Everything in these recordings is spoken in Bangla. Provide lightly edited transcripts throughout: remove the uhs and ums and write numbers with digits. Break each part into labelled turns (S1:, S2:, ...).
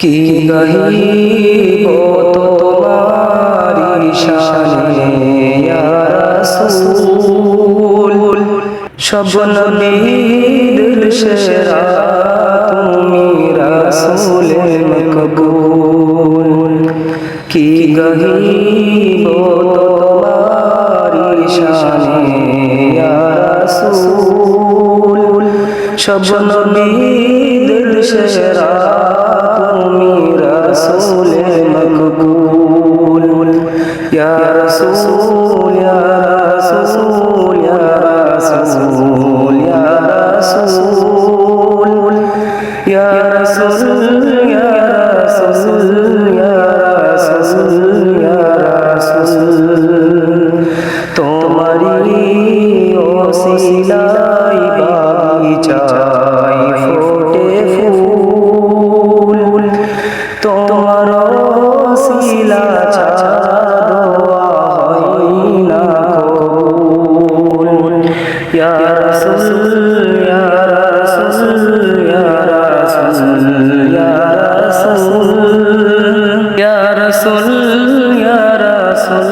S1: কি গাহিব তোমারি শানে ইয়া রাসূল, সব নবীদের সেরা তুমি রাসূলে মকবুল। কি গাহিব তোমারি শানে ইয়া রাসূল, সব নবীদের সেরা তুমি রাসূলে মকবুল। ইয়া রাসূল ইয়া রাসূল ইয়া রাসূল ইয়া রাসূল ইয়া রাসূল ইয়া রাসূল ইয়া রাসূল ইয়া রাসূল, তোমারি ওসিলায় বাগিচায় ফোটে ফুল, তোমার ওসিলা ছাড়া দোয়া হয় না কবুল। ইয়া রাসূল ইয়া রাসূল ইয়া রাসূল ইয়া রাসূল ইয়া রাসূল ইয়া রাসূল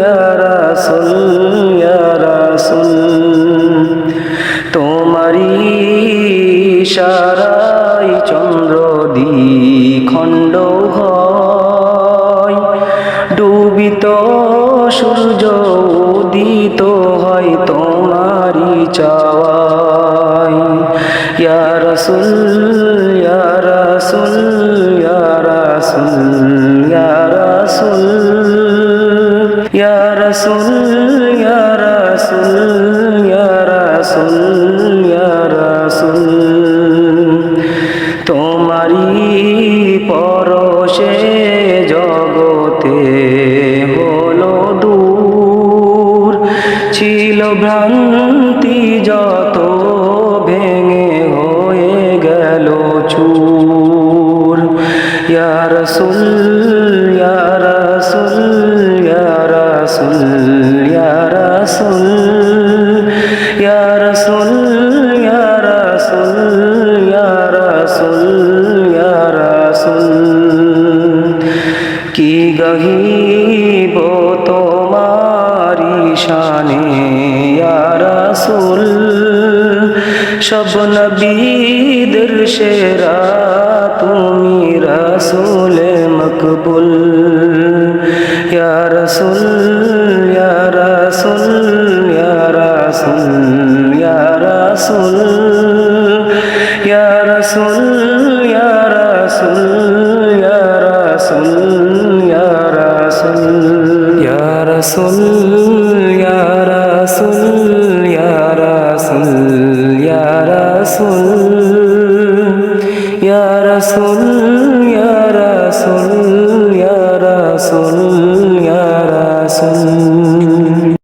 S1: ইয়া রাসূল ইয়া রাসূল, তোমারি ইশারায় চন্দ্র দ্বিখণ্ড হয়, ডুবিত সূর্য উদিত হয় তোমারি চাওয়ায়। ইয়া রাসূল ইয়া রাসূল ইয়া রাসূল ইয়া রাসূল ইয়া রাসূল ইয়া রাসূল ইয়া রাসূল ইয়া রাসূল, তোমারি পরশে জগতে হলো দূর, ছিল ভ্রান্তি যত ভেঙে হয়ে গেল চূর। ইয়া রাসূল ইয়া রাসূল ইয়া রাসূল ইয়া রাসূল ইয়া রাসূল ইয়া রাসূল ইয়া রাসূল ইয়া রাসূল, কি গাহিব তোমারি শানে ইয়া রাসূল, সব নবীদের সেরা তুমি রাসূলে মকবুল। ইয়া রাসূল ইয়া রাসূল ইয়া রাসূল ইয়া রাসূল ইয়া রাসূল ইয়া রাসূল ইয়া রাসূল ইয়া রাসূল ইয়া রাসূল ইয়া রাসূল ইয়া রাসূল ইয়া রাসূল ইয়া রাসূল ইয়া রাসূল ইয়া রাসূল